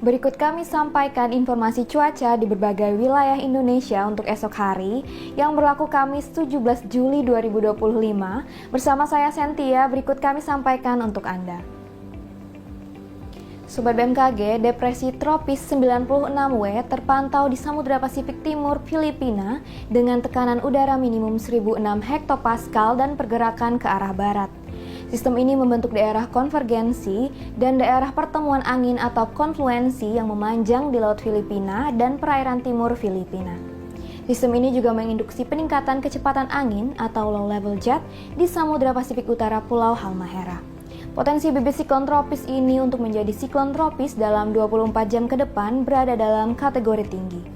Berikut kami sampaikan informasi cuaca di berbagai wilayah Indonesia untuk esok hari yang berlaku Kamis 17 Juli 2025. Bersama saya Sentia, berikut kami sampaikan untuk Anda. Sobat BMKG, depresi tropis 96W terpantau di Samudra Pasifik Timur Filipina dengan tekanan udara minimum 1006 hektopascal dan pergerakan ke arah barat. Sistem ini membentuk daerah konvergensi dan daerah pertemuan angin atau konfluensi yang memanjang di Laut Filipina dan perairan timur Filipina. Sistem ini juga menginduksi peningkatan kecepatan angin atau low level jet di Samudra Pasifik Utara Pulau Halmahera. Potensi bibit siklon tropis ini untuk menjadi siklon tropis dalam 24 jam ke depan berada dalam kategori tinggi.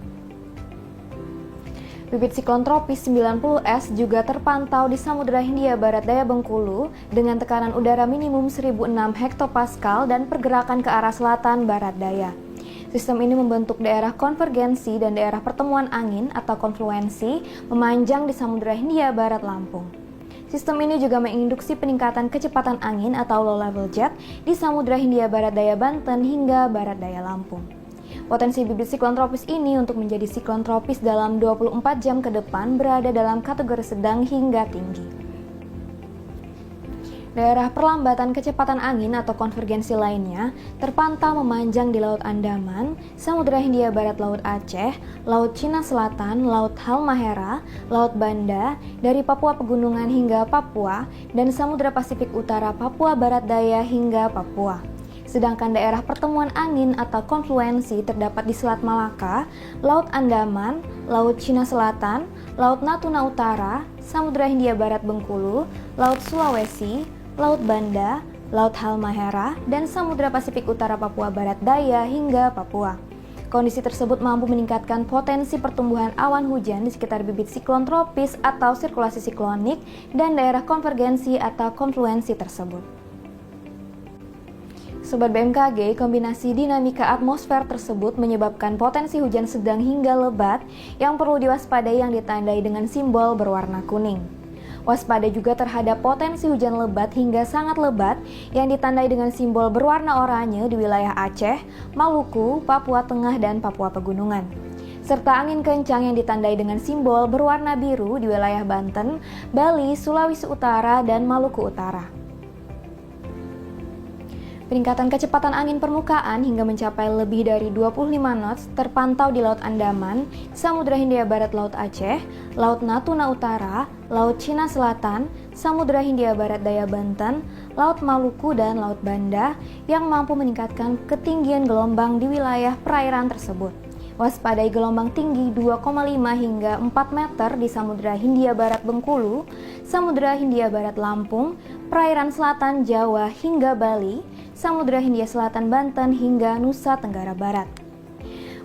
Bibit siklon tropis 90S juga terpantau di Samudra Hindia Barat Daya Bengkulu dengan tekanan udara minimum 1006 hektopascal dan pergerakan ke arah selatan barat daya. Sistem ini membentuk daerah konvergensi dan daerah pertemuan angin atau konfluensi memanjang di Samudra Hindia Barat Lampung. Sistem ini juga menginduksi peningkatan kecepatan angin atau low level jet di Samudra Hindia Barat Daya Banten hingga barat daya Lampung. Potensi bibit siklon tropis ini untuk menjadi siklon tropis dalam 24 jam ke depan berada dalam kategori sedang hingga tinggi. Daerah perlambatan kecepatan angin atau konvergensi lainnya terpantau memanjang di Laut Andaman, Samudra Hindia Barat Laut Aceh, Laut Cina Selatan, Laut Halmahera, Laut Banda, dari Papua Pegunungan hingga Papua, dan Samudra Pasifik Utara Papua Barat Daya hingga Papua. Sedangkan daerah pertemuan angin atau konfluensi terdapat di Selat Malaka, Laut Andaman, Laut Cina Selatan, Laut Natuna Utara, Samudra Hindia Barat Bengkulu, Laut Sulawesi, Laut Banda, Laut Halmahera, dan Samudra Pasifik Utara Papua Barat Daya hingga Papua. Kondisi tersebut mampu meningkatkan potensi pertumbuhan awan hujan di sekitar bibit siklon tropis atau sirkulasi siklonik dan daerah konvergensi atau konfluensi tersebut. Sobat BMKG, kombinasi dinamika atmosfer tersebut menyebabkan potensi hujan sedang hingga lebat yang perlu diwaspadai yang ditandai dengan simbol berwarna kuning. Waspada juga terhadap potensi hujan lebat hingga sangat lebat yang ditandai dengan simbol berwarna oranye di wilayah Aceh, Maluku, Papua Tengah, dan Papua Pegunungan. Serta angin kencang yang ditandai dengan simbol berwarna biru di wilayah Banten, Bali, Sulawesi Utara, dan Maluku Utara. Peningkatan kecepatan angin permukaan hingga mencapai lebih dari 25 knots terpantau di Laut Andaman, Samudra Hindia Barat Laut Aceh, Laut Natuna Utara, Laut Cina Selatan, Samudra Hindia Barat Daya Banten, Laut Maluku, dan Laut Banda yang mampu meningkatkan ketinggian gelombang di wilayah perairan tersebut. Waspadai gelombang tinggi 2,5 hingga 4 meter di Samudra Hindia Barat Bengkulu, Samudra Hindia Barat Lampung, perairan selatan Jawa hingga Bali, Samudra Hindia Selatan Banten hingga Nusa Tenggara Barat.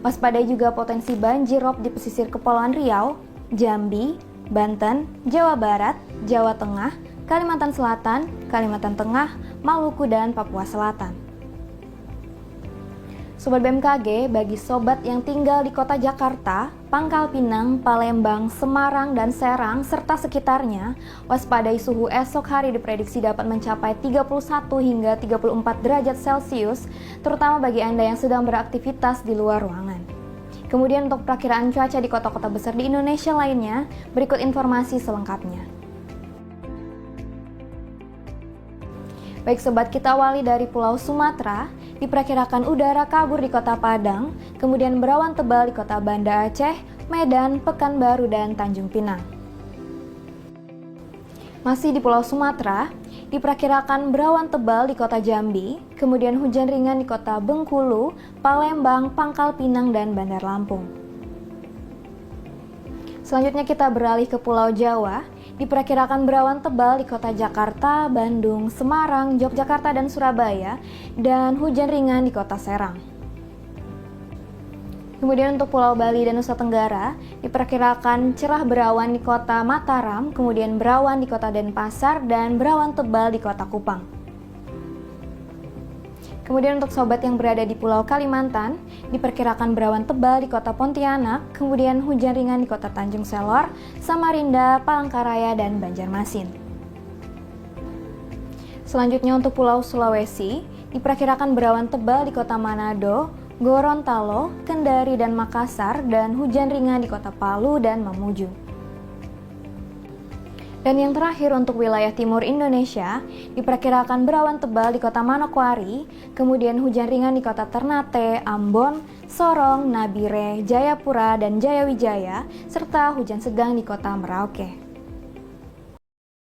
Waspadai juga potensi banjir rob di pesisir Kepulauan Riau, Jambi, Banten, Jawa Barat, Jawa Tengah, Kalimantan Selatan, Kalimantan Tengah, Maluku, dan Papua Selatan. Sobat BMKG, bagi sobat yang tinggal di kota Jakarta, Pangkal Pinang, Palembang, Semarang, dan Serang, serta sekitarnya, waspadai suhu esok hari diprediksi dapat mencapai 31 hingga 34 derajat Celcius, terutama bagi Anda yang sedang beraktivitas di luar ruangan. Kemudian untuk perakiraan cuaca di kota-kota besar di Indonesia lainnya, berikut informasi selengkapnya. Baik sobat, kita awali dari Pulau Sumatera. Diperkirakan udara kabur di kota Padang, kemudian berawan tebal di kota Banda Aceh, Medan, Pekanbaru, dan Tanjung Pinang. Masih di Pulau Sumatera, diperkirakan berawan tebal di kota Jambi, kemudian hujan ringan di kota Bengkulu, Palembang, Pangkal Pinang, dan Bandar Lampung. Selanjutnya kita beralih ke Pulau Jawa. Diperkirakan berawan tebal di kota Jakarta, Bandung, Semarang, Yogyakarta, dan Surabaya, dan hujan ringan di kota Serang. Kemudian untuk Pulau Bali dan Nusa Tenggara, diperkirakan cerah berawan di kota Mataram, kemudian berawan di kota Denpasar, dan berawan tebal di kota Kupang. Kemudian untuk sobat yang berada di Pulau Kalimantan, diperkirakan berawan tebal di kota Pontianak, kemudian hujan ringan di kota Tanjung Selor, Samarinda, Palangkaraya, dan Banjarmasin. Selanjutnya untuk Pulau Sulawesi, diperkirakan berawan tebal di kota Manado, Gorontalo, Kendari dan Makassar, dan hujan ringan di kota Palu dan Mamuju. Dan yang terakhir untuk wilayah timur Indonesia, diperkirakan berawan tebal di kota Manokwari, kemudian hujan ringan di kota Ternate, Ambon, Sorong, Nabire, Jayapura, dan Jayawijaya, serta hujan sedang di kota Merauke.